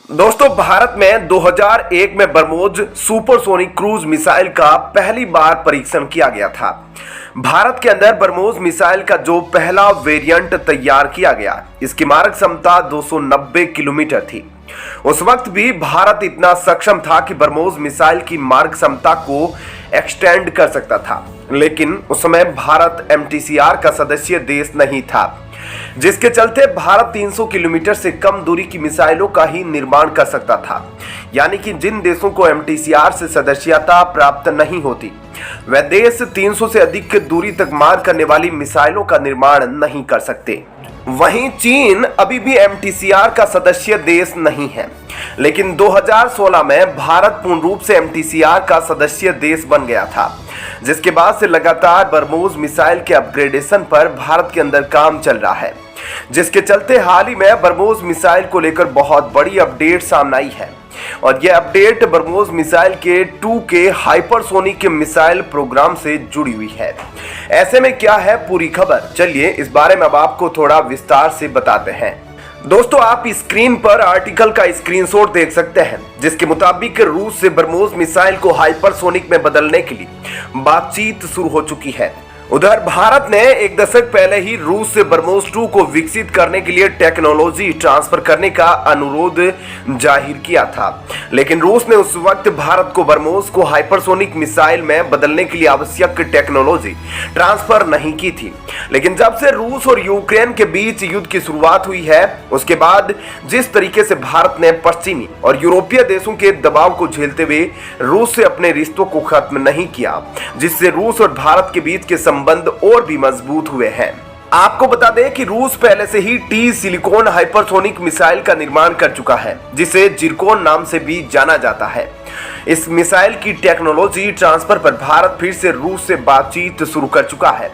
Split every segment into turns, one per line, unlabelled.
दोस्तों, भारत में 2001 में ब्रह्मोस सुपरसोनिक क्रूज मिसाइल का पहली बार परीक्षण किया गया था। भारत के अंदर ब्रह्मोस मिसाइल का जो पहला वेरिएंट तैयार किया गया, इसकी मारक क्षमता 290 किलोमीटर थी। उस वक्त भी भारत इतना सक्षम था कि ब्रह्मोस मिसाइल की मारक क्षमता को एक्सटेंड कर सकता था, लेकिन उस समय भारत MTCR का सदस्य देश नहीं था, जिसके चलते भारत 300 किलोमीटर से कम दूरी की मिसाइलों का ही निर्माण कर सकता था। यानी कि जिन देशों को MTCR से सदस्यता प्राप्त नहीं होती, वह देश 300 से अधिक दूरी तक मार करने वाली मिसाइलों का निर्माण नहीं कर सकते। वहीं चीन अभी भी MTCR का सदस्य देश नहीं है, लेकिन 2016 में भारत पूर्ण रूप से MTCR का सदस्य देश बन गया था, जिसके बाद से लगातार ब्रह्मोस मिसाइल के अपग्रेडेशन पर भारत के अंदर काम चल रहा है, जिसके चलते हाल ही में ब्रह्मोस मिसाइल को लेकर बहुत बड़ी अपडेट सामने आई है। और यह अपडेट ब्रह्मोस मिसाइल के 2K हाइपरसोनिक मिसाइल प्रोग्राम से जुड़ी हुई है। ऐसे में क्या है पूरी खबर, चलिए इस बारे में अब आपको थोड़ा विस्तार से बताते हैं। दोस्तों, आप स्क्रीन पर आर्टिकल का स्क्रीनशॉट देख सकते हैं, जिसके मुताबिक रूस से ब्रह्मोस मिसाइल को हाइपरसोनिक में बदलने के लिए बातचीत शुरू हो चुकी है। उधर भारत ने एक दशक पहले ही रूस से ब्रह्मोस 2 को विकसित करने के लिए टेक्नोलॉजी ट्रांसफर करने का अनुरोध जाहिर किया था, लेकिन रूस ने उस वक्त भारत को ब्रह्मोस को हाइपरसोनिक मिसाइल में बदलने के लिए आवश्यक टेक्नोलॉजी ट्रांसफर नहीं की थी। लेकिन जब से रूस और यूक्रेन के बीच युद्ध की शुरुआत हुई है, उसके बाद जिस तरीके से भारत ने पश्चिमी और यूरोपीय देशों के दबाव को झेलते हुए रूस से अपने रिश्तों को खत्म नहीं किया, जिससे रूस और भारत के बीच के संबंध और भी मजबूत हुए हैं। आपको बता दें कि रूस पहले से ही टी सिलिकॉन हाइपरसोनिक मिसाइल का निर्माण कर चुका है, जिसे जिरकोन नाम से भी जाना जाता है। इस मिसाइल की टेक्नोलॉजी ट्रांसफर पर भारत फिर से रूस से बातचीत शुरू कर चुका है।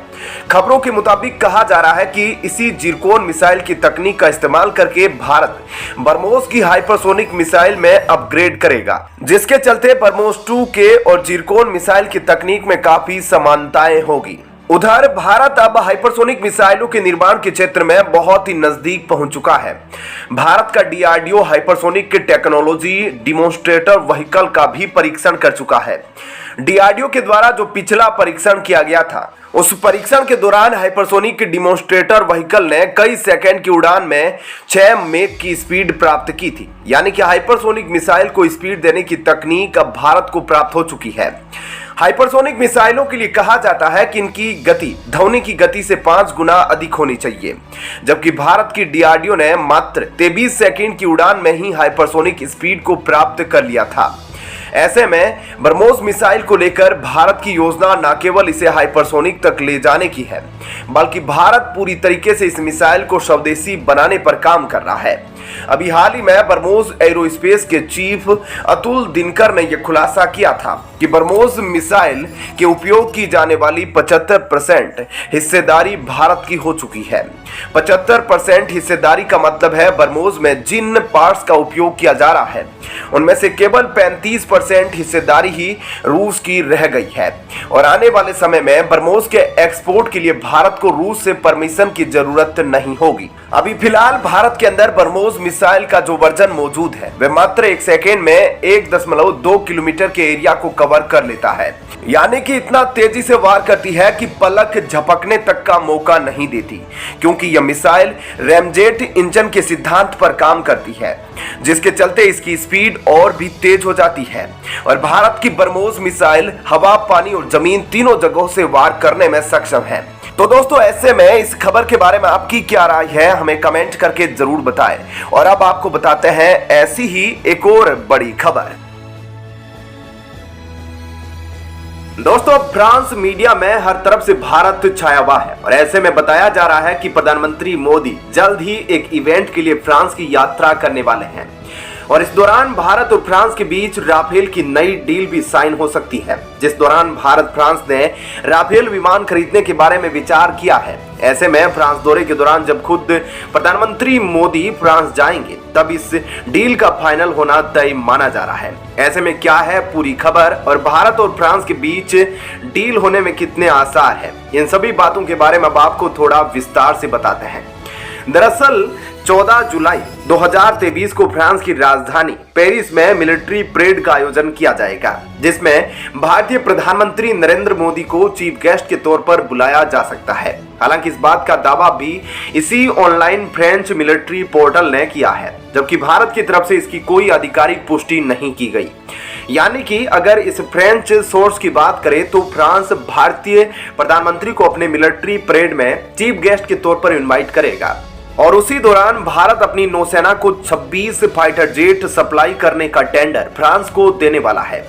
खबरों के मुताबिक कहा जा रहा है कि इसी जिरकोन मिसाइल की तकनीक का इस्तेमाल करके भारत ब्रह्मोस की हाइपरसोनिक मिसाइल में अपग्रेड करेगा, जिसके चलते ब्रह्मोस 2K और जिरकोन मिसाइल की तकनीक में काफी समानताएं होगी। उधर भारत अब हाइपरसोनिक मिसाइलों के निर्माण के क्षेत्र में बहुत ही नजदीक पहुंच चुका है। भारत का DRDO hypersonic technology demonstrator vehicle का भी परीक्षण कर चुका है। DRDO के द्वारा जो पिछला परीक्षण किया गया था, उस परीक्षण के दौरान हाइपरसोनिक डिमोन्स्ट्रेटर व्हीकल ने कई सेकंड की उड़ान में 6 मैक की स्पीड प्राप्त की थी। यानी कि हाइपरसोनिक मिसाइल को स्पीड देने की तकनीक अब भारत को प्राप्त हो चुकी है। हाइपरसोनिक मिसाइलों के लिए कहा जाता है कि इनकी गति ध्वनि की गति से 5 गुना अधिक होनी चाहिए, जबकि भारत की DRDO ने मात्र 23 सेकंड की उड़ान में ही हाइपरसोनिक स्पीड को प्राप्त कर लिया था। ऐसे में ब्रह्मोस मिसाइल को लेकर भारत की योजना न केवल इसे हाइपरसोनिक तक ले जाने की है, बल्कि भारत पूरी तरीके से इस मिसाइल को स्वदेशी बनाने पर काम कर रहा है। अभी हाल ही में ब्रह्मोस एरोस्पेस के चीफ अतुल दिनकर ने यह खुलासा किया था कि ब्रह्मोस मिसाइल के उपयोग की जाने वाली 75% हिस्सेदारी भारत की हो चुकी है। 75% हिस्सेदारी का मतलब है ब्रह्मोस में जिन पार्ट्स का उपयोग किया जा रहा है, उनमें से केवल 35% हिस्सेदारी ही रूस की रह गई है। और आने वाले समय में ब्रह्मोस के एक्सपोर्ट के लिए भारत को रूस से परमिशन की जरूरत नहीं होगी। अभी फिलहाल भारत के अंदर ब्रह्मोस मिसाइल का जो वर्जन मौजूद है, वह मात्र 1 सेकेंड में 1.2 किलोमीटर के एरिया को कवर कर लेता है। यानी कि इतना तेजी से वार करती है कि पलक झपकने तक का मौका नहीं देती, क्योंकि यह मिसाइल रैमजेट इंजन के सिद्धांत पर काम करती है, जिसके चलते इसकी स्पीड और भी तेज हो जाती है। और भारत की ब्रह्मोस मिसाइल हवा, पानी और जमीन तीनों जगहों से वार करने में सक्षम है। तो दोस्तों, ऐसे में इस खबर के बारे में आपकी क्या राय है, हमें कमेंट करके जरूर बताएं। और अब आपको बताते हैं ऐसी ही एक और बड़ी खबर। दोस्तों, फ्रांस मीडिया में हर तरफ से भारत छाया हुआ है, और ऐसे में बताया जा रहा है कि प्रधानमंत्री मोदी जल्द ही एक इवेंट के लिए फ्रांस की यात्रा करने वाले हैं, और इस दौरान भारत और फ्रांस के बीच राफेल की नई डील भी साइन हो सकती है, जिस दौरान भारत फ्रांस ने राफेल विमान खरीदने के बारे में विचार किया है। ऐसे में फ्रांस दौरे के दौरान जब खुद प्रधानमंत्री मोदी फ्रांस जाएंगे, तब इस डील का फाइनल होना तय माना जा रहा है। ऐसे में क्या है पूरी खबर, और भारत और फ्रांस के बीच डील होने में कितने आसार है, इन सभी बातों के बारे में अब आपको थोड़ा विस्तार से बताते हैं। दरअसल 14 जुलाई 2023 को फ्रांस की राजधानी पेरिस में मिलिट्री परेड का आयोजन किया जाएगा, जिसमें भारतीय प्रधानमंत्री नरेंद्र मोदी को चीफ गेस्ट के तौर पर बुलाया जा सकता है। हालांकि इस बात का दावा भी इसी ऑनलाइन फ्रेंच मिलिट्री पोर्टल ने किया है, जबकि भारत की तरफ से इसकी कोई आधिकारिक पुष्टि नहीं की गई। यानी कि अगर इस फ्रेंच सोर्स की बात करें तो फ्रांस भारतीय प्रधानमंत्री को अपने मिलिट्री परेड में चीफ गेस्ट के तौर पर इनवाइट करेगा और उसी दौरान भारत अपनी नौसेना को 26 फाइटर जेट सप्लाई करने का टेंडर फ्रांस को देने वाला है।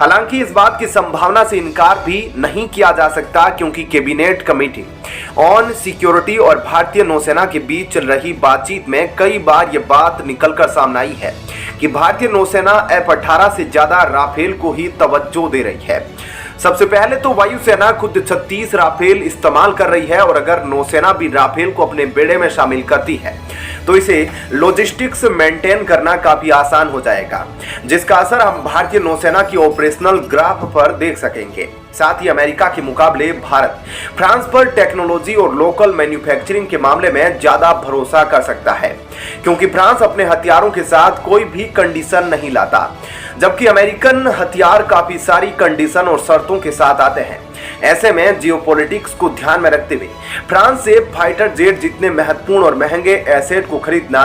हालांकि इस बात की संभावना से इनकार भी नहीं किया जा सकता, क्योंकि कैबिनेट कमेटी ऑन सिक्योरिटी और भारतीय नौसेना के बीच चल रही बातचीत में कई बार यह बात निकलकर सामने आई है कि भारतीय नौसेना F-18 से ज्यादा राफेल को ही तवज्जो दे रही है। सबसे पहले तो वायुसेना खुद 36 राफेल इस्तेमाल कर रही है और अगर नौसेना भी राफेल को अपने बेड़े में शामिल करती है तो इसे लॉजिस्टिक्स मेंटेन करना काफी आसान हो जाएगा, जिसका असर हम भारतीय नौसेना की ऑपरेशनल ग्राफ पर देख सकेंगे। साथ ही अमेरिका के मुकाबले भारत फ्रांस पर टेक्नोलॉजी और लोकल मैन्युफैक्चरिंग के मामले में ज्यादा भरोसा कर सकता है, क्योंकि फ्रांस अपने हथियारों के साथ कोई भी कंडीशन नहीं लाता, जबकि अमेरिकन हथियार काफी सारी कंडीशन और शर्तों के साथ आते हैं। ऐसे में जियोपॉलिटिक्स को ध्यान में रखते हुए फ्रांस से फाइटर जेट जितने महत्वपूर्ण और महंगे एसेट को खरीदना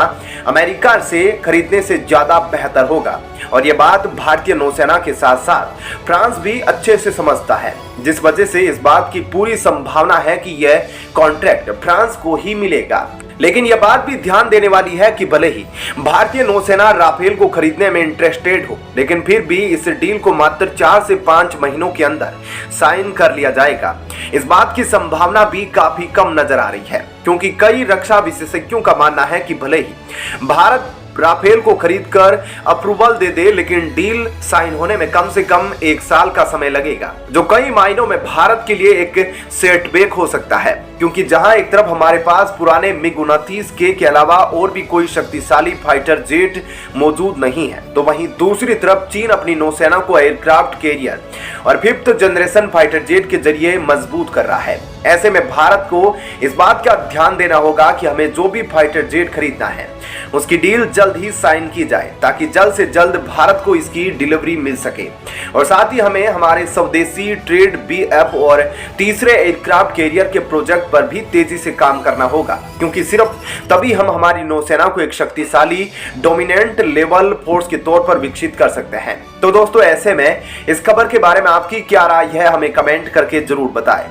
अमेरिका से खरीदने से ज्यादा बेहतर होगा, और यह बात भारतीय नौसेना के साथ साथ फ्रांस भी अच्छे से समझता है, जिस वजह से इस बात की पूरी संभावना है कि यह कॉन्ट्रैक्ट फ्रांस को ही मिलेगा। लेकिन यह बात भी ध्यान देने वाली है कि भले ही भारतीय नौसेना राफेल को खरीदने में इंटरेस्टेड हो, लेकिन फिर भी इस डील को मात्र 4 से 5 महीनों के अंदर साइन कर लिया जाएगा। इस बात की संभावना भी काफी कम नजर आ रही है, क्योंकि कई रक्षा विशेषज्ञों का मानना है कि भले ही भारत राफेल को खरीदकर अप्रूवल दे दे, लेकिन डील साइन होने में कम से कम 1 साल का समय लगेगा, जो कई मायनों में भारत के लिए एक सेटबैक हो सकता है, क्योंकि जहां एक तरफ हमारे पास पुराने MiG-29 के अलावा और भी कोई शक्तिशाली फाइटर जेट मौजूद नहीं है, तो वहीं दूसरी तरफ चीन अपनी नौसेना को एयरक्राफ्ट कैरियर और 5th जनरेशन फाइटर जेट के जरिए मजबूत कर रहा है। ऐसे में भारत को इस बात का ध्यान देना होगा कि हमें जो भी फाइटर जेट खरीदना है उसकी डील जल्द ही साइन की जाए, ताकि जल्द से जल्द भारत को इसकी डिलीवरी मिल सके। और साथ ही हमें हमारे स्वदेशी ट्रेड BF और तीसरे एयरक्राफ्ट कैरियर के प्रोजेक्ट पर भी तेजी से काम करना होगा, क्योंकि सिर्फ तभी हम हमारी नौसेना को एक शक्तिशाली डोमिनेंट लेवल फोर्स के तौर पर विकसित कर सकते हैं। तो दोस्तों, ऐसे में इस खबर के बारे में आपकी क्या राय है, हमें कमेंट करके जरूर बताएं।